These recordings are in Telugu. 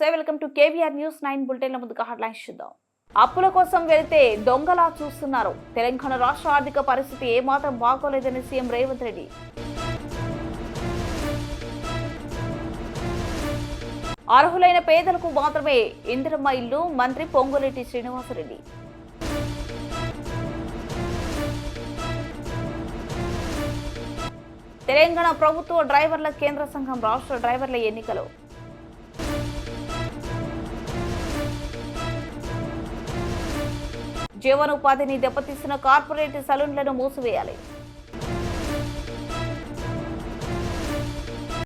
నమస్తే వెల్కమ్ టు కేవీఆర్ న్యూస్ 9 బులెటిన్ల ముందుగా హెడ్లైన్స్ చూద్దాం. అప్పుల కోసం వెళ్తే దొంగలా చూస్తున్నారు. తెలంగాణ రాష్ట్ర ఆర్థిక పరిస్థితి ఏమాత్రం బాగోలేదని సీఎం రేవంత్ రెడ్డి. అర్హులైన పేదలకు మాత్రమే ఇందిరమ్మ ఇల్లు మంత్రి పొంగులేటి శ్రీనివాసరెడ్డి. తెలంగాణ ప్రభుత్వ డ్రైవర్ల కేంద్ర సంఘం రాష్ట్ర డ్రైవర్ల ఎన్నికలు. జీవనోపాధిని దెబ్బతీసిన కార్పొరేట్ సలూన్లను మూసివేయాలి.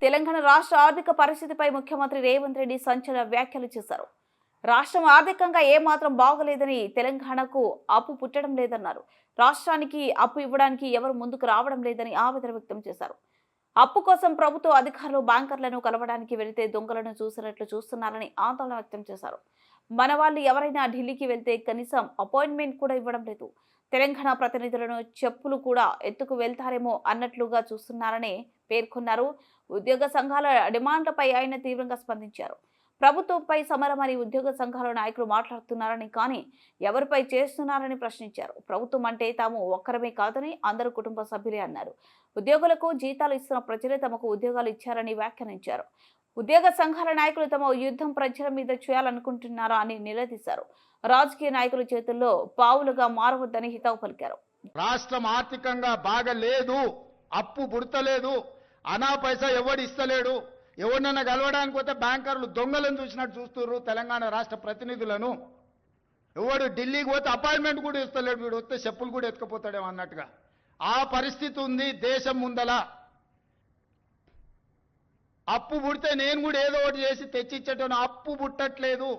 తెలంగాణ రాష్ట్ర ఆర్థిక పరిస్థితిపై ముఖ్యమంత్రి రేవంత్ రెడ్డి సంచలన వ్యాఖ్యలు చేశారు. రాష్ట్రం ఆర్థికంగా ఏమాత్రం బాగోలేదని, తెలంగాణకు అప్పు పుట్టడం లేదన్నారు. రాష్ట్రానికి అప్పు ఇవ్వడానికి ఎవరు ముందుకు రావడం లేదని ఆవేదన వ్యక్తం చేశారు. అప్పు కోసం ప్రభుత్వ అధికారులు బ్యాంకర్లను కలవడానికి వెళితే దొంగలను చూసినట్లు చూస్తున్నారని ఆందోళన వ్యక్తం చేశారు. మన వాళ్ళు ఎవరైనా ఢిల్లీకి వెళ్తే కనీసం అపాయింట్మెంట్ కూడా ఇవ్వడం లేదు. తెలంగాణ ప్రతినిధులను చెప్పులు కూడా ఎత్తుకు వెళ్తారేమో అన్నట్లుగా చూస్తున్నారని పేర్కొన్నారు. ఉద్యోగ సంఘాల డిమాండ్లపై ఆయన తీవ్రంగా స్పందించారు. ప్రభుత్వంపై సమరమని ఉద్యోగ సంఘాల నాయకులు మాట్లాడుతున్నారని, కానీ ఎవరిపై చేస్తున్నారని ప్రశ్నించారు. ప్రభుత్వం అంటే తాము ఒక్కరమే కాదని అందరూ కుటుంబ సభ్యులే అన్నారు. ఉద్యోగులకు జీతాలు ఇస్తున్న ప్రజలే తమకు ఉద్యోగాలు ఇచ్చారని వ్యాఖ్యానించారు. ఉద్యోగ సంఘాల నాయకులు తమ యుద్ధం ప్రజల మీద చేయాలనుకుంటున్నారా అని నిలదీశారు. రాజకీయ నాయకుల చేతుల్లో పావులుగా మారవద్దని హితవు పలికారు. రాష్ట్రం ఆర్థికంగా బాగలేదు, అప్పు పుడతలేదు, అనా పైసా ఎవడు ఇస్తలేడు. ఎవరినైనా కలవడానికి పోతే బ్యాంకర్లు దొంగలను చూసినట్టు చూస్తున్నారు తెలంగాణ రాష్ట్ర ప్రతినిధులను. ఎవడు ఢిల్లీకి పోతే అపాయింట్మెంట్ కూడా ఇస్తలేడు, వీడు వస్తే చెప్పులు కూడా ఎత్తుకుపోతాడేమో అన్నట్టుగా ఆ పరిస్థితి ఉంది దేశం ముందల. అప్పు పుడితే నేను కూడా ఏదో ఒకటి చేసి తెచ్చిచ్చేటోను, అప్పు పుట్టట్లేదు.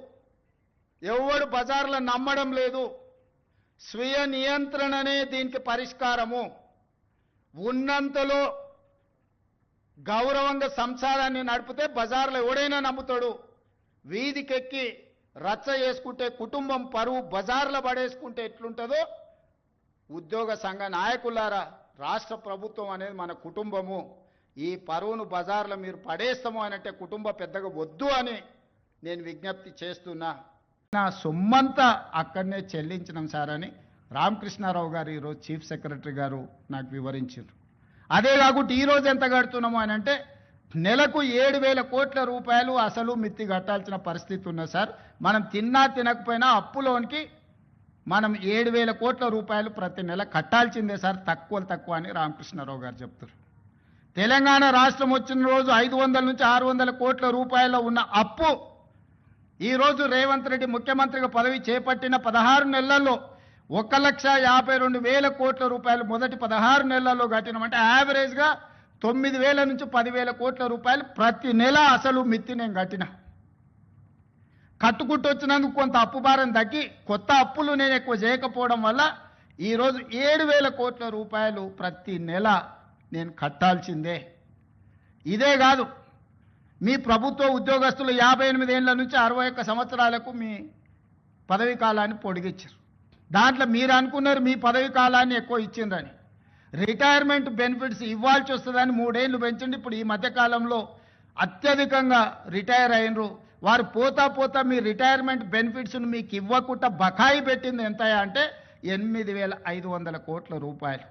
ఎవడు బజార్లో నమ్మడం లేదు. స్వీయ నియంత్రణనే దీనికి పరిష్కారము. ఉన్నంతలో గౌరవంగా సంసారాన్ని నడిపితే బజార్లో ఎవడైనా నమ్ముతాడు. వీధికెక్కి రచ్చ చేసుకుంటే కుటుంబం పరువు బజార్లో పడేసుకుంటే ఎట్లుంటుందో, ఉద్యోగ సంఘ నాయకులారా, రాష్ట్ర ప్రభుత్వం అనేది మన కుటుంబము. ఈ పరువును బజార్లో మీరు పడేస్తాము అని అంటే కుటుంబ పెద్దగా వద్దు అని నేను విజ్ఞప్తి చేస్తున్నా. నా సొమ్మంతా అక్కడనే చెల్లించినాం సార్ అని రామకృష్ణారావు గారు ఈరోజు చీఫ్ సెక్రటరీ గారు నాకు వివరించారు. అదే కాకుండా ఈరోజు ఎంత కడుతున్నాము అని అంటే నెలకు 7,000 కోట్ల రూపాయలు అసలు మిత్తి కట్టాల్సిన పరిస్థితి ఉన్నది సార్. మనం తిన్నా తినకపోయినా అప్పులోనికి మనం 7,000 కోట్ల రూపాయలు ప్రతి నెల కట్టాల్సిందే సార్, తక్కువ అని రామకృష్ణారావు గారు చెప్తారు. తెలంగాణ రాష్ట్రం వచ్చిన రోజు 500 నుంచి 600 కోట్ల రూపాయల ఉన్న అప్పు ఈరోజు రేవంత్ రెడ్డి ముఖ్యమంత్రిగా పదవి చేపట్టిన 16 నెలల్లో 1,52,000 కోట్ల రూపాయలు మొదటి 16 నెలల్లో కట్టినామంటే యావరేజ్గా 9,000 నుంచి 10,000 కోట్ల రూపాయలు ప్రతి నెల అసలు మిత్తి నేను కట్టిన. కట్టుకుంటూ వచ్చినందుకు కొంత అప్పు భారం తగ్గి కొత్త అప్పులు నేను ఎక్కువ చేయకపోవడం వల్ల ఈరోజు 7,000 కోట్ల రూపాయలు ప్రతి నెల నేను కట్టాల్సిందే. ఇదే కాదు, మీ ప్రభుత్వ ఉద్యోగస్తులు 58 ఏళ్ల నుంచి 61 సంవత్సరాలకు మీ పదవీ కాలాన్ని పొడిగించారు. దాంట్లో మీరు అనుకున్నారు మీ పదవీ కాలాన్ని ఎక్కువ ఇచ్చిండ్రని. రిటైర్మెంట్ బెనిఫిట్స్ ఇవ్వాల్సి వస్తుందని 3 ఏళ్ళు పెంచండి. ఇప్పుడు ఈ మధ్యకాలంలో అత్యధికంగా రిటైర్ అయినరు వారు పోతా మీ రిటైర్మెంట్ బెనిఫిట్స్ను మీకు ఇవ్వకుండా బకాయి పెట్టింది ఎంత అంటే 8,500 కోట్ల రూపాయలు.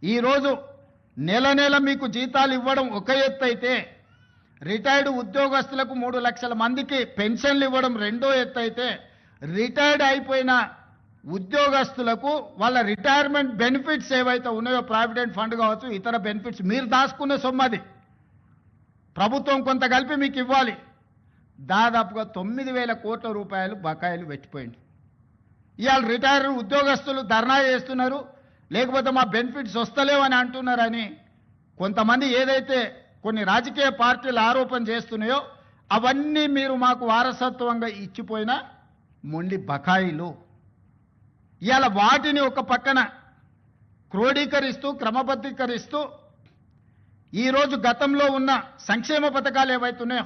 ఈరోజు నెల మీకు జీతాలు ఇవ్వడం ఒక ఎత్తు అయితే, రిటైర్డ్ ఉద్యోగస్తులకు 3 లక్షల మందికి పెన్షన్లు ఇవ్వడం రెండో ఎత్తు అయితే, రిటైర్డ్ అయిపోయిన ఉద్యోగస్తులకు వాళ్ళ రిటైర్మెంట్ బెనిఫిట్స్ ఏవైతే ఉన్నాయో ప్రావిడెంట్ ఫండ్ కావచ్చు, ఇతర బెనిఫిట్స్ మీరు దాచుకునే సొమ్మది ప్రభుత్వం కొంత కలిపి మీకు ఇవ్వాలి. దాదాపుగా 9,000 కోట్ల రూపాయలు బకాయిలు పెట్టిపోయింది. ఇవాళ రిటైర్డ్ ఉద్యోగస్తులు ధర్నా చేస్తున్నారు, లేకపోతే మా బెనిఫిట్స్ వస్తలేవని అంటున్నారని కొంతమంది ఏదైతే కొన్ని రాజకీయ పార్టీలు ఆరోపణ చేస్తున్నాయో అవన్నీ మీరు మాకు వారసత్వంగా ఇచ్చిపోయిన మొండి బకాయిలు. ఇవాళ వాటిని ఒక పక్కన క్రోడీకరిస్తూ క్రమబద్ధీకరిస్తూ ఈరోజు గతంలో ఉన్న సంక్షేమ పథకాలు ఏవైతున్నాయో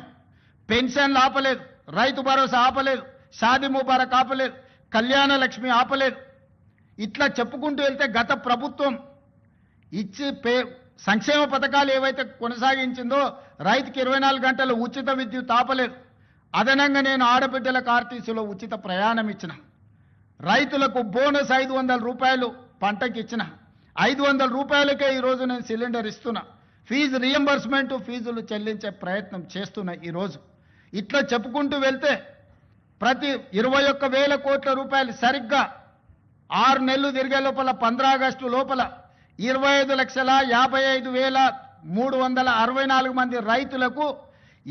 పెన్షన్లు ఆపలేదు, రైతు భరోసా ఆపలేదు, షాదీ ముబారక్ ఆపలేదు, కళ్యాణ లక్ష్మి ఆపలేదు. ఇట్లా చెప్పుకుంటూ వెళ్తే గత ప్రభుత్వం ఇచ్చి సంక్షేమ పథకాలు ఏవైతే కొనసాగించిందో రైతుకి 24 గంటలు ఉచిత విద్యుత్ ఆపలేదు, అదనంగా నేను ఆడబిడ్డలకు ఆర్టీసీలో ఉచిత ప్రయాణం ఇచ్చిన, రైతులకు బోనస్ 500 రూపాయలు పంటకి ఇచ్చిన, 500 రూపాయలకే ఈరోజు నేను సిలిండర్ ఇస్తున్నా, ఫీజు రియంబర్స్మెంట్ ఫీజులు చెల్లించే ప్రయత్నం చేస్తున్నా. ఈరోజు ఇట్లా చెప్పుకుంటూ వెళ్తే ప్రతి 21,000 కోట్ల రూపాయలు సరిగ్గా 6 నెలలు తిరిగే లోపల 15 ఆగస్టు లోపల 25,55,364 మంది రైతులకు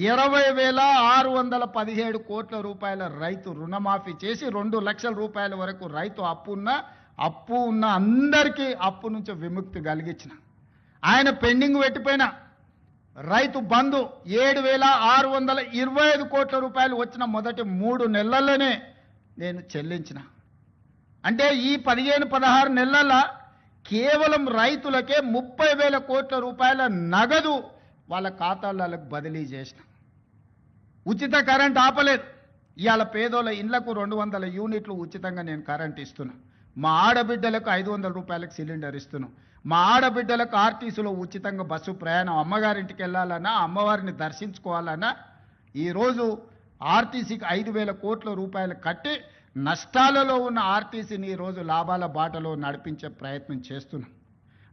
20,617 కోట్ల రూపాయల రైతు రుణమాఫీ చేసి 2 లక్షల రూపాయల వరకు రైతు అప్పు ఉన్న అందరికీ అప్పు నుంచి విముక్తి కలిగించిన. ఆయన పెండింగ్ పెట్టిపోయిన రైతు బంధు 7,625 కోట్ల రూపాయలు వచ్చిన మొదటి 3 నెలల్లోనే నేను చెల్లించిన. అంటే ఈ 15-16 నెలల కేవలం రైతులకే 30,000 కోట్ల రూపాయల నగదు వాళ్ళ ఖాతాలకు బదిలీ చేసిన. ఉచిత కరెంట్ ఆపలేదు. ఇవాళ పేదోళ్ళ ఇళ్లకు 200 యూనిట్లు ఉచితంగా నేను కరెంట్ ఇస్తున్నా. మా ఆడబిడ్డలకు 500 రూపాయలకు సిలిండర్ ఇస్తున్నాం. మా ఆడబిడ్డలకు ఆర్టీసీలో ఉచితంగా బస్సు ప్రయాణం, అమ్మగారింటికి వెళ్ళాలన్నా అమ్మవారిని దర్శించుకోవాలన్నా ఈరోజు ఆర్టీసీకి 5,000 కోట్ల రూపాయలు కట్టి నష్టాలలో ఉన్న ఆర్టీసీని ఈరోజు లాభాల బాటలో నడిపించే ప్రయత్నం చేస్తున్నాం.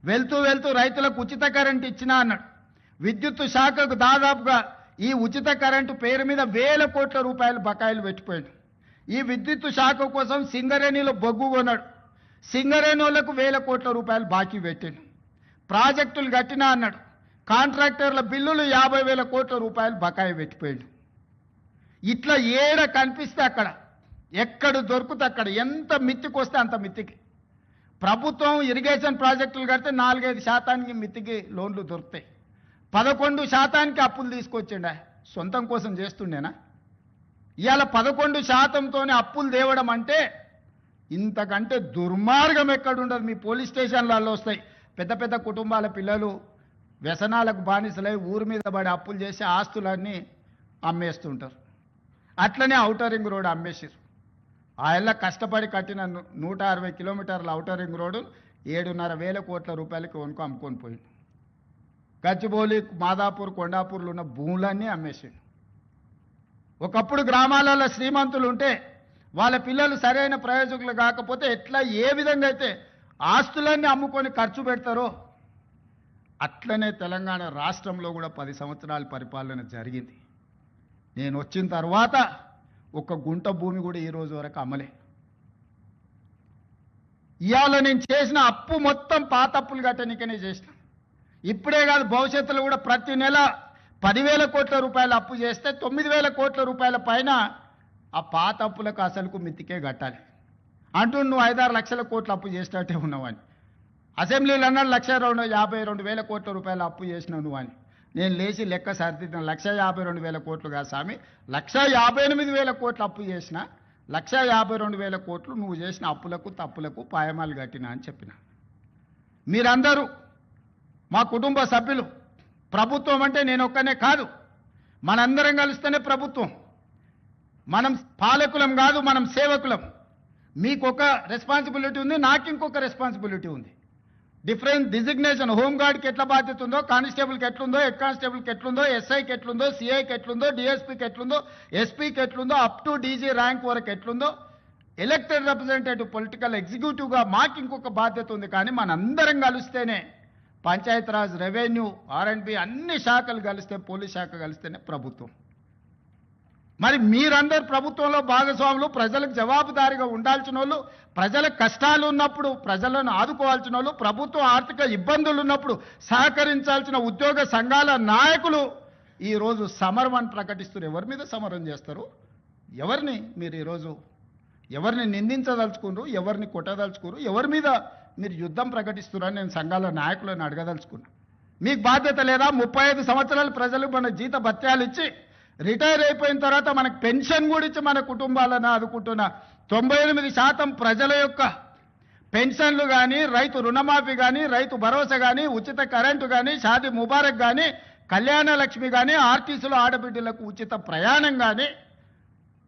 వెళ్తూ రైతులకు ఉచిత కరెంట్ ఇచ్చినా అన్నాడు. విద్యుత్ శాఖకు దాదాపుగా ఈ ఉచిత కరెంటు పేరు మీద 1,000 కోట్ల రూపాయలు బకాయిలు పెట్టిపోయాడు. ఈ విద్యుత్ శాఖ కోసం సింగరేణిలో బొగ్గు కొన్నాడు. సింగరేణి వాళ్ళకు 1,000 కోట్ల రూపాయలు బాకీ పెట్టాడు. ప్రాజెక్టులు కట్టినా అన్నాడు. కాంట్రాక్టర్ల బిల్లులు 50,000 కోట్ల రూపాయలు బకాయి పెట్టిపోయాడు. ఇట్లా ఏడ కనిపిస్తే అక్కడ, ఎక్కడ దొరుకుతే అక్కడ, ఎంత మిత్తికి వస్తే అంత మిత్తికి ప్రభుత్వం ఇరిగేషన్ ప్రాజెక్టులు కడితే 4-5% మిత్తికి లోన్లు దొరుకుతాయి. 11% అప్పులు తీసుకొచ్చిండా, సొంతం కోసం చేస్తుండేనా? ఇవాళ 11%తోనే అప్పులు తేవడం అంటే ఇంతకంటే దుర్మార్గం ఎక్కడుండదు. మీ పోలీస్ స్టేషన్లలో వస్తాయి. పెద్ద పెద్ద కుటుంబాల పిల్లలు వ్యసనాలకు బానిసలై ఊరి మీద పడి అప్పులు చేసి ఆస్తులన్నీ అమ్మేస్తుంటారు. అట్లనే ఔటర్ రింగ్ రోడ్ అమ్మేసారు. ఆయన కష్టపడి కట్టిన 160 కిలోమీటర్ల ఔటర్ రింగ్ రోడ్డు 7,500 కోట్ల రూపాయలకి అమ్ముకొని పోయింది. గచ్చిబౌలి, మాదాపూర్, కొండాపూర్లు ఉన్న భూములన్నీ అమ్మేసాడు. ఒకప్పుడు గ్రామాలలో శ్రీమంతులు ఉంటే వాళ్ళ పిల్లలు సరైన ప్రయోజకులు కాకపోతే ఎట్లా ఏ విధంగా అయితే ఆస్తులన్నీ అమ్ముకొని ఖర్చు పెడతారో అట్లనే తెలంగాణ రాష్ట్రంలో కూడా 10 సంవత్సరాల పరిపాలన జరిగింది. నేను వచ్చిన తర్వాత ఒక గుంట భూమి కూడా ఈ రోజు వరకు అమ్మలే. ఇవాళ నేను చేసిన అప్పు మొత్తం పాత అప్పులు కట్టనికనే చేసిన. ఇప్పుడే కాదు, భవిష్యత్తులో కూడా ప్రతి నెల 10,000 కోట్ల రూపాయలు అప్పు చేస్తే 9,000 కోట్ల రూపాయల పైన ఆ పాత అప్పులకు అసలుకు మిత్తికే కట్టాలి అంటూ నువ్వు 5-6 లక్షల కోట్ల అప్పు చేసినట్టే ఉన్నావని. అసెంబ్లీలో అన్నాడు 1,52,000 కోట్ల రూపాయలు అప్పు చేసినావు నువ్వు అని. నేను లేచి లెక్క సరిదిద్దిన 1,52,000 కోట్లు కాదు స్వామి, 1,58,000 కోట్లు అప్పు చేసిన. 1,52,000 కోట్లు నువ్వు చేసిన అప్పులకు తప్పులకు పాయమాలు కట్టినా అని చెప్పిన. మీరందరూ మా కుటుంబ సభ్యులు. ప్రభుత్వం అంటే నేను ఒక్కనే కాదు, మనందరం కలిస్తేనే ప్రభుత్వం. మనం పాలకులం కాదు, మనం సేవకులం. మీకు ఒక రెస్పాన్సిబిలిటీ ఉంది, నాకు ఇంకొక రెస్పాన్సిబిలిటీ ఉంది. Different designation. హోంగార్డ్కి ఎట్లా బాధ్యత ఉందో, కానిస్టేబుల్కి ఎట్లుందో, హెడ్ కానిస్టేబుల్కి ఎట్లుందో, ఎస్ఐకి ఎట్లుందో, సిఐకి ఎట్లుందో, డిఎస్పీకి ఎట్లుందో, ఎస్పీకి ఎట్లుందో, అప్ టు డీజీ ర్యాంక్ వరకు ఎట్లుందో, ఎలక్టెడ్ రిప్రజెంటేటివ్ పొలిటికల్ ఎగ్జిక్యూటివ్గా మాకు ఇంకొక బాధ్యత ఉంది. కానీ మనందరం కలిస్తేనే పంచాయతీరాజ్, రెవెన్యూ, ఆర్ఎండ్బి అన్ని శాఖలు కలిస్తే, పోలీస్ శాఖ కలిస్తేనే ప్రభుత్వం. మరి మీరందరూ ప్రభుత్వంలో భాగస్వాములు, ప్రజలకు జవాబుదారీగా ఉండాల్సిన వాళ్ళు, ప్రజల కష్టాలు ఉన్నప్పుడు ప్రజలను ఆదుకోవాల్సిన వాళ్ళు, ప్రభుత్వం ఆర్థిక ఇబ్బందులు ఉన్నప్పుడు సహకరించాల్సిన ఉద్యోగ సంఘాల నాయకులు ఈరోజు సమరం అని ప్రకటిస్తారు. ఎవరి మీద సమరం చేస్తారు? ఎవరిని మీరు ఈరోజు ఎవరిని నిందించదలుచుకున్నారు? ఎవరిని కొట్టదలుచుకున్నారు? ఎవరి మీద మీరు యుద్ధం ప్రకటిస్తున్నారని నేను సంఘాల నాయకులను అడగదలుచుకున్నా. మీకు బాధ్యత లేదా? 35 సంవత్సరాలు ప్రజలు మన జీత భత్యాలు ఇచ్చి రిటైర్ అయిపోయిన తర్వాత మనకు పెన్షన్ కూడా ఇచ్చి మన కుటుంబాలను ఆదుకుంటున్న 98% ప్రజల యొక్క పెన్షన్లు కానీ, రైతు రుణమాఫీ కానీ, రైతు భరోసా కానీ, ఉచిత కరెంటు కానీ, షాదీ ముబారక్ కానీ, కళ్యాణ లక్ష్మి కానీ, ఆర్టీసీలో ఆడబిడ్డలకు ఉచిత ప్రయాణం కానీ,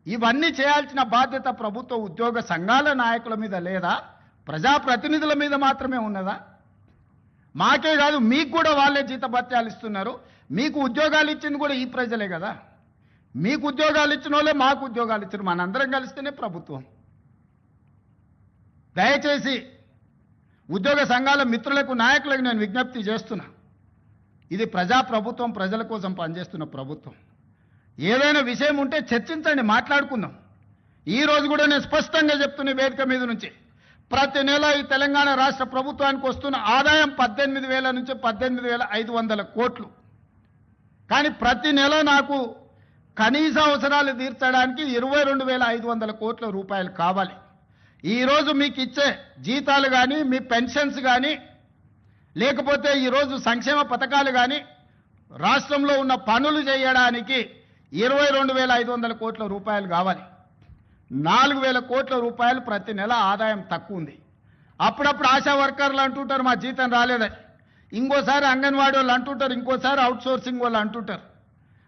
ఇవన్నీ చేయాల్సిన బాధ్యత ప్రభుత్వ ఉద్యోగ సంఘాల నాయకుల మీద లేదా? ప్రజాప్రతినిధుల మీద మాత్రమే ఉన్నదా? మాకే కాదు, మీకు కూడా వాళ్ళే జీతభత్యాలు ఇస్తున్నారు. మీకు ఉద్యోగాలు ఇచ్చింది కూడా ఈ ప్రజలే కదా. మీకు ఉద్యోగాలు ఇచ్చిన వాళ్ళే మాకు ఉద్యోగాలు ఇచ్చారు, మనందరం కలిస్తేనే ప్రభుత్వం. దయచేసి ఉద్యోగ సంఘాల మిత్రులకు నాయకులకు నేను విజ్ఞప్తి చేస్తున్నా, ఇది ప్రజాప్రభుత్వం, ప్రజల కోసం పనిచేస్తున్న ప్రభుత్వం. ఏదైనా విషయం ఉంటే చర్చించండి, మాట్లాడుకుందాం. ఈ రోజు కూడా నేను స్పష్టంగా చెప్తున్న వేదిక మీద నుంచి, ప్రతి నెల ఈ తెలంగాణ రాష్ట్ర ప్రభుత్వానికి వస్తున్న ఆదాయం 18,000 నుంచి 18,500 కోట్లు. కానీ ప్రతి నెల నాకు కనీస అవసరాలు తీర్చడానికి 22,500 కోట్ల రూపాయలు కావాలి. ఈరోజు మీకు ఇచ్చే జీతాలు కానీ, మీ పెన్షన్స్ కానీ, లేకపోతే ఈరోజు సంక్షేమ పథకాలు కానీ, రాష్ట్రంలో ఉన్న పనులు చేయడానికి 22,500 కోట్ల రూపాయలు కావాలి. 4,000 కోట్ల రూపాయలు ప్రతి నెల ఆదాయం తక్కువ ఉంది. అప్పుడప్పుడు ఆశా వర్కర్లు అంటుంటారు మా జీతం రాలేదని, ఇంకోసారి అంగన్వాడీ వాళ్ళు అంటుంటారు, ఇంకోసారి అవుట్సోర్సింగ్ వాళ్ళు అంటుంటారు.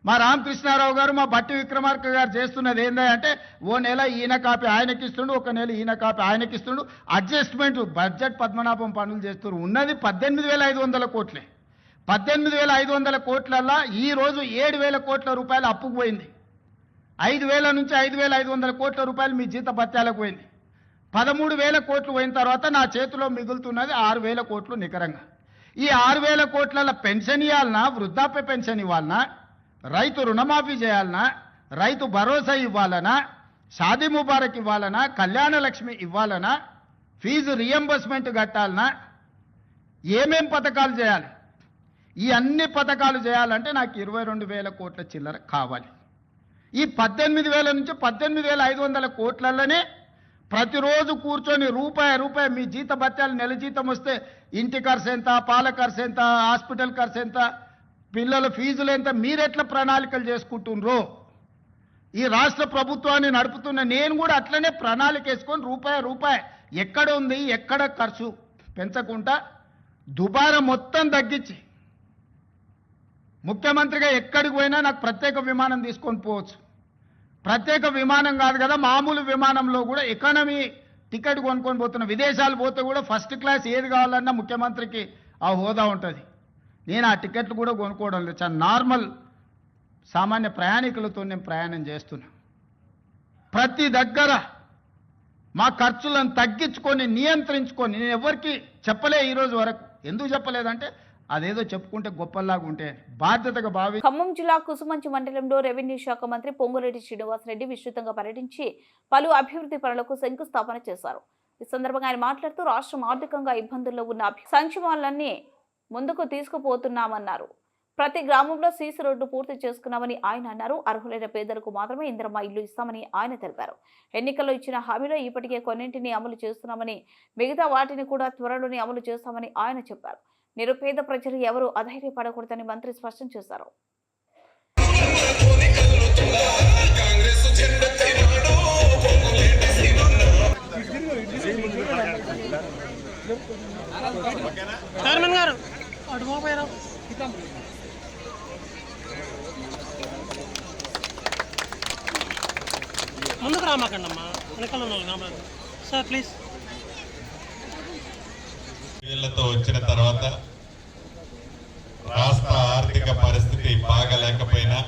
మా రామకృష్ణారావు గారు, మా బట్టి విక్రమార్క గారు చేస్తున్నది ఏంటంటే, ఓ నెల ఈయన కాపీ ఆయనకిస్తుండు, ఒక నెల ఈయన కాపీ ఆయనకిస్తుండు, అడ్జస్ట్మెంట్ బడ్జెట్ పద్మనాభం పనులు చేస్తున్నారు. ఉన్నది 18,500 కోట్లే. 18,500 కోట్లల్లా ఈరోజు 7,000 కోట్ల రూపాయలు అప్పుకు పోయింది. 5,000 నుంచి 5,500 కోట్ల రూపాయలు మీ జీత భత్యాలకు పోయింది. 13,000 కోట్లు పోయిన తర్వాత నా చేతిలో మిగులుతున్నది 6,000 కోట్లు నికరంగా. ఈ 6,000 కోట్ల పెన్షన్ ఇవ్వాలన్నా, వృద్ధాప్య పెన్షన్ ఇవ్వాలన్నా, రైతు రుణమాఫీ చేయాలన్నా, రైతు భరోసా ఇవ్వాలనా, షాదీ ముబారక్ ఇవ్వాలనా, కళ్యాణ లక్ష్మి ఇవ్వాలనా, ఫీజు రియంబర్స్మెంట్ కట్టాలనా, ఏమేం పథకాలు చేయాలి? ఈ అన్ని పథకాలు చేయాలంటే నాకు 22,000 కోట్ల చిల్లర కావాలి. ఈ 18,000 నుంచి 18,500 కోట్లలోనే ప్రతిరోజు కూర్చొని రూపాయి మీ జీత భత్యాలు నెల జీతం వస్తే ఇంటి ఖర్చు ఎంత, పాల ఖర్చు ఎంత, హాస్పిటల్ ఖర్చు ఎంత, పిల్లల ఫీజులు ఎంత, మీరెట్లా ప్రణాళికలు చేసుకుంటున్నారో, ఈ రాష్ట్ర ప్రభుత్వాన్ని నడుపుతున్న నేను కూడా అట్లనే ప్రణాళిక వేసుకొని రూపాయి ఎక్కడ ఉంది, ఎక్కడ ఖర్చు పెంచకుండా దుబారా మొత్తం తగ్గించి, ముఖ్యమంత్రిగా ఎక్కడికి పోయినా నాకు ప్రత్యేక విమానం తీసుకొని పోవచ్చు. ప్రత్యేక విమానం కాదు కదా, మామూలు విమానంలో కూడా ఎకానమీ టికెట్ కొనుక్కొని పోతున్న, విదేశాలు పోతే కూడా ఫస్ట్ క్లాస్ ఏది కావాలన్నా ముఖ్యమంత్రికి ఆ హోదా ఉంటుంది. నేను ఆ టికెట్లు కూడా కొనుక్కోవడం లేదు, చాలా నార్మల్ సామాన్య ప్రయాణికులతో నేను ప్రయాణం చేస్తున్నా. ప్రతి దగ్గర మా ఖర్చులను తగ్గించుకొని, నియంత్రించుకొని, నేను ఎవరికి చెప్పలే ఈరోజు వరకు. ఎందుకు చెప్పలేదంటే అదేదో చెప్పుకుంటే గొప్పలాగా ఉంటే బాధ్యతగా భావి. ఖమ్మం జిల్లా కుసుమంచి మండలంలో రెవెన్యూ శాఖ మంత్రి పొంగులేటి శ్రీనివాసరెడ్డి విస్తృతంగా పర్యటించి పలు అభివృద్ధి పనులకు శంకుస్థాపన చేశారు. ఈ సందర్భంగా ఆయన మాట్లాడుతూ రాష్ట్రం ఆర్థికంగా ఇబ్బందుల్లో ఉన్న సంక్షేమాలన్నీ ముందుకు తీసుకుపోతున్నామన్నారు. ప్రతి గ్రామంలో సీసీ రోడ్డు పూర్తి చేసుకున్నామని ఆయన అన్నారు. అర్హులైన పేదలకు మాత్రమే ఇందిరమ్మ ఇల్లు ఇస్తామని ఆయన తెలిపారు. ఎన్నికల్లో ఇచ్చిన హామీలో ఇప్పటికే కొన్నింటిని అమలు చేస్తున్నామని, మిగతా వాటిని కూడా త్వరలోనే అమలు చేస్తామని ఆయన చెప్పారు. నిరుపేద ప్రజలు ఎవరూ అధైర్యపడకూడదని మంత్రి స్పష్టం చేశారు. ముందుకు రామాకండమ్మా, వెనకాల సార్ ప్లీజ్. వీళ్లతో వచ్చిన తర్వాత రాష్ట్ర ఆర్థిక పరిస్థితి బాగలేకపోయినా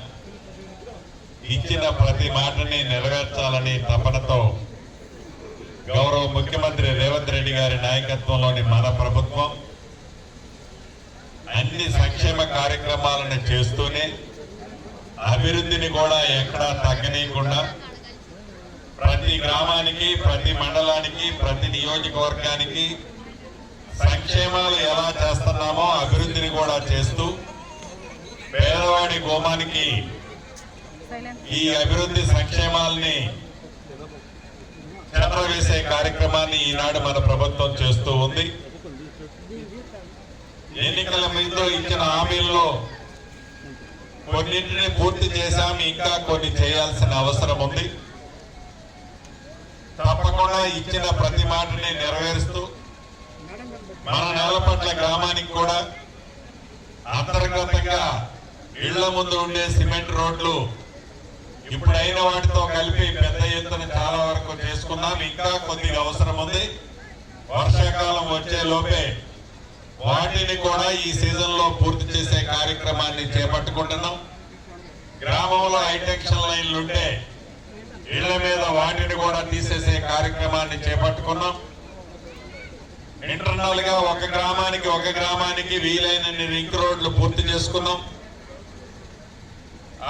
ఇచ్చిన ప్రతి మాటని నెరవేర్చాలని తపనతో గౌరవ ముఖ్యమంత్రి రేవంత్ రెడ్డి గారి నాయకత్వంలోని మన ప్రభుత్వం అన్ని సంక్షేమ కార్యక్రమాలను చేస్తూనే అభివృద్ధిని కూడా ఎక్కడా తగ్గనీయకుండా ప్రతి గ్రామానికి, ప్రతి మండలానికి, ప్రతి నియోజకవర్గానికి సంక్షేమాలు ఎలా చేస్తున్నామో అభివృద్ధిని కూడా చేస్తూ పేదవాడి గోమానికి ఈ అభివృద్ధి సంక్షేమాలని చెదరవేసే కార్యక్రమాన్ని ఈనాడు మన ప్రభుత్వం చేస్తూ ఉంది. ఎన్నికల ముందు ఇచ్చిన హామీల్లో కొన్నింటిని పూర్తి చేశాం, ఇంకా కొన్ని చేయాల్సిన అవసరం ఉంది. తప్పకుండా ఇచ్చిన ప్రతి మాటని నెరవేరుస్తూ మన నేలపట్ల గ్రామానికి కూడా అంతర్గతంగా ఇళ్ల ముందు ఉండే సిమెంట్ రోడ్లు ఇప్పుడైన వాటితో కలిపి పెద్ద ఎత్తున చాలా వరకు చేసుకున్నాం. ఇంకా కొద్దిగా అవసరం ఉంది. వర్షాకాలం వచ్చే లోపే వాటిని కూడా ఈ సీజన్ లో పూర్తి చేసే కార్యక్రమాన్ని చేపట్టుకుంటున్నాం. గ్రామంలో హైటెన్షన్ లైన్లు ఉంటే ఇళ్ల మీద వాటిని కూడా తీసేసే కార్యక్రమాన్ని చేపట్టుకున్నాం. ఇంటర్నల్ గా ఒక గ్రామానికి వీలైనన్ని రింగ్ రోడ్లు పూర్తి చేసుకున్నాం.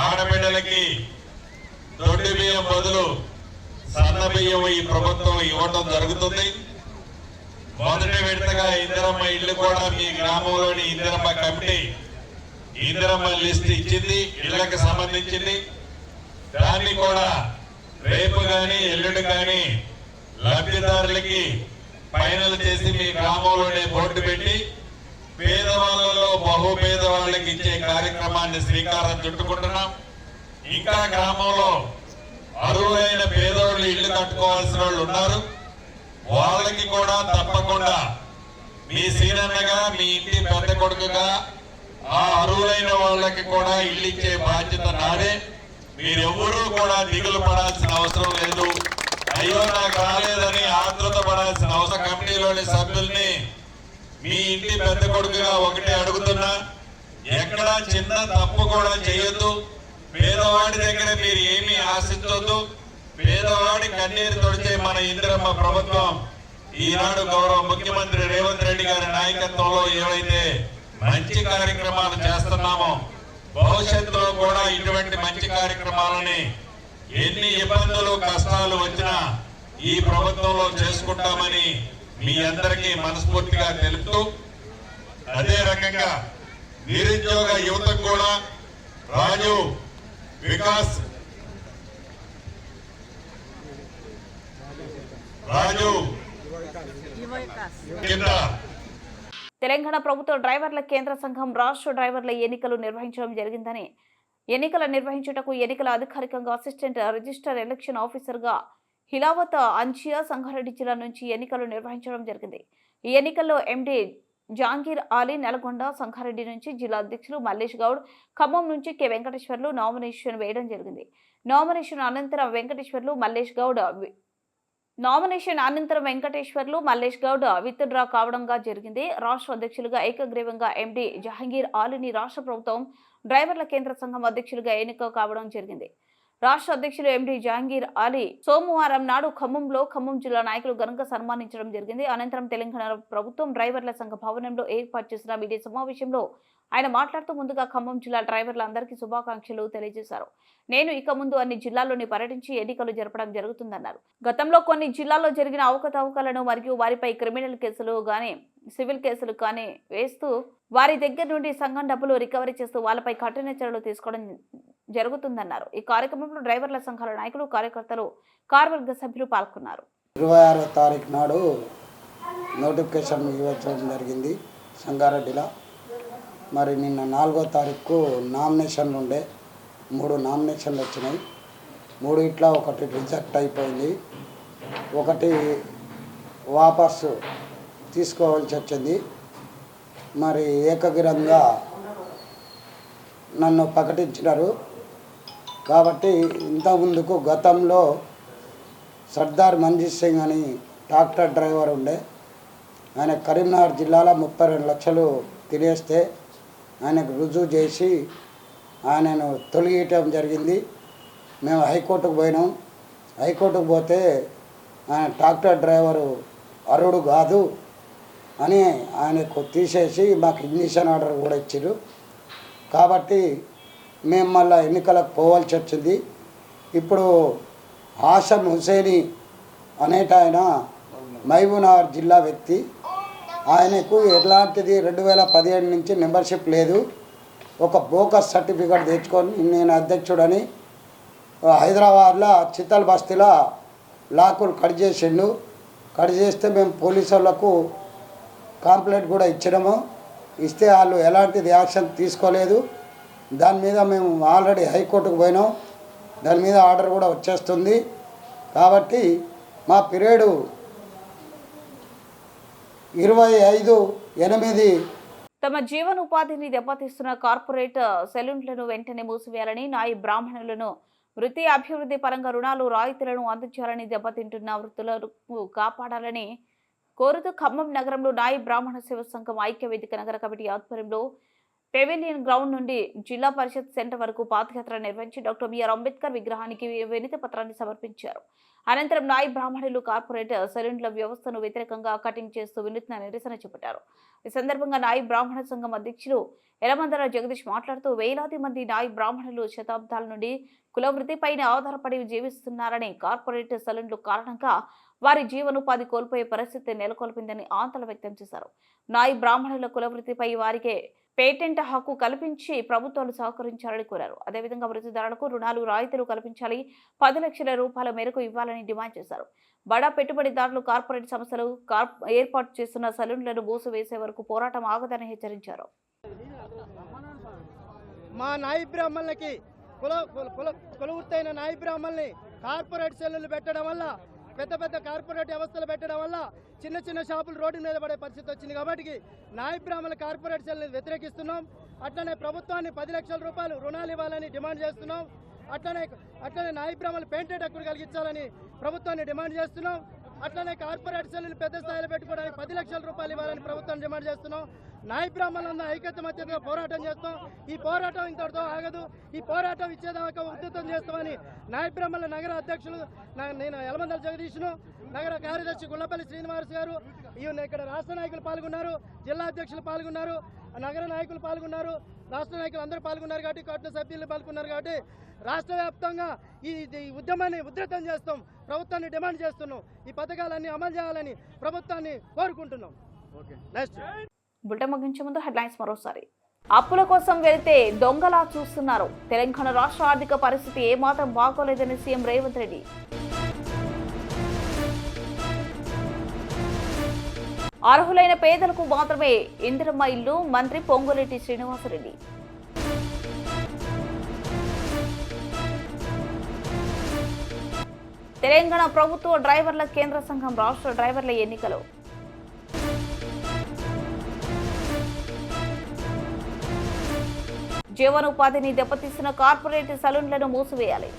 ఆడబిడ్డలకి దొడ్డి బియ్యం బదులు సన్న బియ్యం ఈ ప్రభుత్వం ఇవ్వడం జరుగుతుంది. మొదటి విడతగా ఇందిరమ్మ ఇల్లు కూడా మీ గ్రామంలోని ఇందిరమ్మ కమిటీ ఇందిరమ్మ లిస్ట్ ఇచ్చింది, ఇళ్లకు సంబంధించింది. దాన్ని కూడా రేపు కానీ ఎల్లుండి కానీ లబ్ధిదారులకి ఫైనల్ చేసి మీ గ్రామంలోనే బోర్డు పెట్టి పేదవాళ్ళలో బహుపేదవాళ్ళకి ఇచ్చే కార్యక్రమాన్ని శ్రీకారం చుట్టుకుంటున్నాం. ఇంకా గ్రామంలో అర్హులైన పేదవాళ్ళు ఇల్లు కట్టుకోవాల్సిన వాళ్ళు ఉన్నారు. వాళ్ళకి కూడా తప్పకుండా మీ సీనన్నగా మీ ఇంటి పెద్ద కొడుకుగా ఆ అర్హులైన వాళ్ళకి కూడా ఇల్లు ఇచ్చే బాధ్యత నాదే. మీరెవ్వరూ కూడా దిగులు పడాల్సిన అవసరం లేదు. అయ్యో నాకు రాలేదని ఆతృత పడాల్సిన అవసరం. కమిటీలోని సభ్యుల్ని మీ ఇంటి పెద్ద కొడుకుగా ఒకటే అడుగుతున్నా, ఎక్కడా చిన్న తప్పు కూడా చేయొద్దు. పేదవాడి దగ్గర మీరు ఏమీ ఆశించొద్దు. పేదవాడి కన్నీరు తొడిచే మన ఇందిరమ్మ ప్రభుత్వం ఈనాడు గౌరవ ముఖ్యమంత్రి రేవంత్ రెడ్డి గారి నాయకత్వంలో ఏవైతే మంచి కార్యక్రమాలు చేస్తున్నామో భవిష్యత్తులో కూడా ఇటువంటి మంచి కార్యక్రమాలని ఎన్ని ఇబ్బందులు కష్టాలు వచ్చినా ఈ ప్రభుత్వంలో చేసుకుంటామని మీ అందరికీ మనస్ఫూర్తిగా తెలుపుతూ, అదే రకంగా నిరుద్యోగ యువతకు కూడా రాజు వికాస్ కింద తెలంగాణ ప్రభుత్వ డ్రైవర్ల కేంద్ర సంఘం రాష్ట్ర డ్రైవర్ల ఎన్నికలు నిర్వహించడం జరిగిందని, ఎన్నికల నిర్వహించుటకు ఎన్నికల అధికారికంగా అసిస్టెంట్ రిజిస్టర్ ఎలక్షన్ ఆఫీసర్గా హిలావత్ అంజియా సంగారెడ్డి జిల్లా నుంచి ఎన్నికలు నిర్వహించడం జరిగింది. ఈ ఎన్నికల్లో ఎండి జహాంగీర్ ఆలీ నల్గొండ, సంగారెడ్డి నుంచి జిల్లా అధ్యక్షులు మల్లేష్ గౌడ్, ఖమ్మం నుంచి కె వెంకటేశ్వర్లు నామినేషన్ వేయడం జరిగింది. నామినేషన్ అనంతరం మల్లేష్ గౌడ్ విత్డ్రా కావడంగా జరిగింది. రాష్ట్ర అధ్యక్షులుగా ఏకగ్రీవంగా ఎండి జహాంగీర్ ఆలీని రాష్ట్ర ప్రభుత్వం డ్రైవర్ల కేంద్ర సంఘం అధ్యక్షులుగా ఎన్నిక కావడం జరిగింది. రాష్ట్ర అధ్యక్షులు ఎండి జహాంగీర్ ఆలీ సోమవారం నాడు ఖమ్మం జిల్లా నాయకులు ఘనంగా సన్మానించడం జరిగింది. అనంతరం తెలంగాణ ప్రభుత్వం డ్రైవర్ల సంఘ భవనంలో ఏర్పాటు చేసిన మీడియా సమావేశంలో ఆయన మాట్లాడుతూ, ముందుగా ఖమ్మం జిల్లా డ్రైవర్లందరికీ శుభాకాంక్షలు తెలియజేశారు. నేను ఇక ముందు అన్ని జిల్లాల్లోని పర్యటించి ఎన్నికలు జరపడం జరుగుతుందన్నారు. గతంలో కొన్ని జిల్లాల్లో జరిగిన అవకతవకలను మరియు వారిపై క్రిమినల్ కేసులు గానీ సివిల్ కేసులు కానీ వేస్తూ వారి దగ్గర నుండి సంఘం డబ్బులు రికవరీ చేస్తూ వాళ్ళపై కఠిన చర్యలు తీసుకోవడం జరుగుతుందన్నారు. ఈ కార్యక్రమంలో డ్రైవర్ల సంఘాల నాయకులు, కార్యకర్తలు, కార్యవర్గ సభ్యులు పాల్గొన్నారు. 26వ తారీఖు నాడు నోటిఫికేషన్ ఇవ్వడం జరిగింది సంగారెడ్డిలో. మరి నిన్న 4వ తారీఖు నామినేషన్లు ఉండే 3 నామినేషన్లు వచ్చినాయి. 3 ఇట్లా ఒకటి రిజెక్ట్ అయిపోయింది, ఒకటి వాపసు తీసుకోవాల్సి వచ్చింది. మరి ఏకగ్రీవంగా నన్ను ప్రకటించినారు. కాబట్టి ఇంతకుముందుకు గతంలో సర్దార్ మంజీత్ సింగ్ అని ట్రాక్టర్ డ్రైవర్ ఉండే, ఆయన కరీంనగర్ జిల్లాలో 32 లక్షలు తినేస్తే ఆయనకు రుజువు చేసి ఆయనను తొలగియటం జరిగింది. మేము హైకోర్టుకు పోయినాం. హైకోర్టుకు పోతే ఆయన ట్రాక్టర్ డ్రైవరు అర్హుడు కాదు అని ఆయనకు తీసేసి మాకు ఇగ్నిషన్ ఆర్డర్ కూడా ఇచ్చారు. కాబట్టి మేము మళ్ళీ ఎన్నికలకు పోవాల్సి వచ్చింది. ఇప్పుడు ఆసం హుసేని అనేట ఆయన మహబూబ్నగర్ జిల్లా వ్యక్తి. ఆయనకు ఎలాంటిది 2017 నుంచి మెంబర్షిప్ లేదు. ఒక బోకస్ సర్టిఫికేట్ తెచ్చుకొని నేను అధ్యక్షుడని హైదరాబాద్లో చిత్తల్ బస్తీలో లాకులు కట్ చేసిండు. కట్ చేస్తే మేము పోలీసు వాళ్ళకు కంప్లైంట్ కూడా ఇచ్చినాము. ఇస్తే వాళ్ళు ఎలాంటిది యాక్షన్ తీసుకోలేదు. దాని మీద మేము ఆల్రెడీ హైకోర్టుకు పోయినాం. దాని మీద ఆర్డర్ కూడా వచ్చేస్తుంది. కాబట్టి మా పీరియడ్ 25/8 తమ జీవనోపాధిని దెబ్బతీస్తున్న కార్పొరేట్ సెలూన్లను వెంటనే మూసివేయాలని, నాయి బ్రాహ్మణులను వృత్తి అభివృద్ధి పరంగా రుణాలు, రాయితీలను అందించాలని, దెబ్బతింటున్న వృత్తులను కాపాడాలని కోరుతూ ఖమ్మం నగరంలో నాయి బ్రాహ్మణ సేవ సంఘం ఐక్య వేదిక నగర కమిటీ ఆధ్వర్యంలో పెవిలియన్ గ్రౌండ్ నుండి జిల్లా పరిషత్ సెంటర్ వరకు పాదయాత్ర నిర్వహించి డాక్టర్ బిఆర్ అంబేద్కర్ విగ్రహానికి వినతి పత్రాన్ని సమర్పించారు. అనంతరం నాయి బ్రాహ్మణులు కార్పొరేట్ సెలూన్ల వ్యవస్థను వ్యతిరేకంగా కటింగ్ చేస్తూ వినూత్న నిరసన చేపట్టారు. ఈ సందర్భంగా నాయి బ్రాహ్మణ సంఘం అధ్యక్షులు ఎలమందర జగదీష్ మాట్లాడుతూ వేలాది మంది నాయి బ్రాహ్మణులు శతాబ్దాల నుండి కులవృత్తిపైన ఆధారపడి జీవిస్తున్నారని, కార్పొరేట్ సెలూన్లు కారణంగా వారి జీవనోపాధి కోల్పోయే పరిస్థితి నెలకొల్పిందని ఆందోళన వ్యక్తం చేశారు. నాయి బ్రాహ్మణుల కులవృత్తిపై వారికి పేటెంట్ హక్కు కల్పించి ప్రభుత్వాలు సహకరించాలని కోరారు. అదేవిధంగా వృత్తిదారులకు రుణాలు రాయితీలు కల్పించాలి, 10 లక్షల రూపాయల మేరకు ఇవ్వాలని డిమాండ్ చేశారు. బడా పెట్టుబడిదారులు కార్పొరేట్ సంస్థలు ఏర్పాటు చేస్తున్న సెలూన్లను మూసివేసే వరకు పోరాటం ఆగదని హెచ్చరించారు. మా నాయి బ్రాహ్మణులకి కులవృత్తైన నాయి బ్రాహ్మణుల్ని కార్పొరేట్ సెలూన్లు పెట్టడం వల్ల, పెద్ద పెద్ద కార్పొరేట్ వ్యవస్థలు పెట్టడం వల్ల చిన్న చిన్న షాపులు రోడ్డు మీద పడే పరిస్థితి వచ్చింది. కాబట్టి నాయి బ్రాహ్మణుల కార్పొరేట్ సెలూన్లు వ్యతిరేకిస్తున్నాం. అట్లనే ప్రభుత్వాన్ని 10 లక్షల రూపాయలు రుణాలు ఇవ్వాలని డిమాండ్ చేస్తున్నాం. అట్లనే నాయి బ్రాహ్మణులు పెయింటెడ్ హక్కులు కలిగించాలని ప్రభుత్వాన్ని డిమాండ్ చేస్తున్నాం. అట్లనే కార్పొరేట్ సెలూన్లు పెద్ద స్థాయిలో పెట్టుకోవడానికి 10 లక్షల రూపాయలు ఇవ్వాలని ప్రభుత్వాన్ని డిమాండ్ చేస్తున్నాం. నాయి బ్రాహ్మణులందరూ ఐక్యత మధ్యగా పోరాటం చేస్తాం. ఈ పోరాటం ఇంతటితో ఆగదు. ఈ పోరాటం ఇచ్చేదాకా ఉధృతం చేస్తామని నాయి బ్రాహ్మణుల నగర అధ్యక్షులు నేను ఎలమందల జగదీష్ను, నగర కార్యదర్శి గుళ్ళపల్లి శ్రీనివాస్ గారు, ఇక్కడ రాష్ట్ర నాయకులు పాల్గొన్నారు, జిల్లా అధ్యక్షులు పాల్గొన్నారు, నగర నాయకులు పాల్గొన్నారు, రాష్ట్ర నాయకులు అందరూ పాల్గొన్నారు. కాబట్టి కోట్ల సభ్యులు పాల్గొన్నారు. కాబట్టి రాష్ట్ర వ్యాప్తంగా ఈ ఉద్యమాన్ని ఉధృతం చేస్తాం. ప్రభుత్వాన్ని డిమాండ్ చేస్తున్నాం. ఈ పథకాలన్నీ అమలు చేయాలని ప్రభుత్వాన్ని కోరుకుంటున్నాం. నెక్స్ట్ బులెటిన్ ముగించే ముందు హెడ్లైన్స్ మరోసారి. అప్పుల కోసం వెళితే దొంగలా చూస్తున్నారు. తెలంగాణ రాష్ట్ర ఆర్థిక పరిస్థితి ఏమాత్రం బాగోలేదని సీఎం రేవంత్ రెడ్డి. అర్హులైన పేదలకు మాత్రమే ఇందిరమ్మ ఇల్లు, మంత్రి పొంగులేటి శ్రీనివాసరెడ్డి. తెలంగాణ ప్రభుత్వ డ్రైవర్ల కేంద్ర సంఘం రాష్ట్ర డ్రైవర్ల ఎన్నికలు. జీవనోపాధిని దెబ్బతీస్తున్న కార్పొరేట్ సెలూన్లను మూసివేయాలి.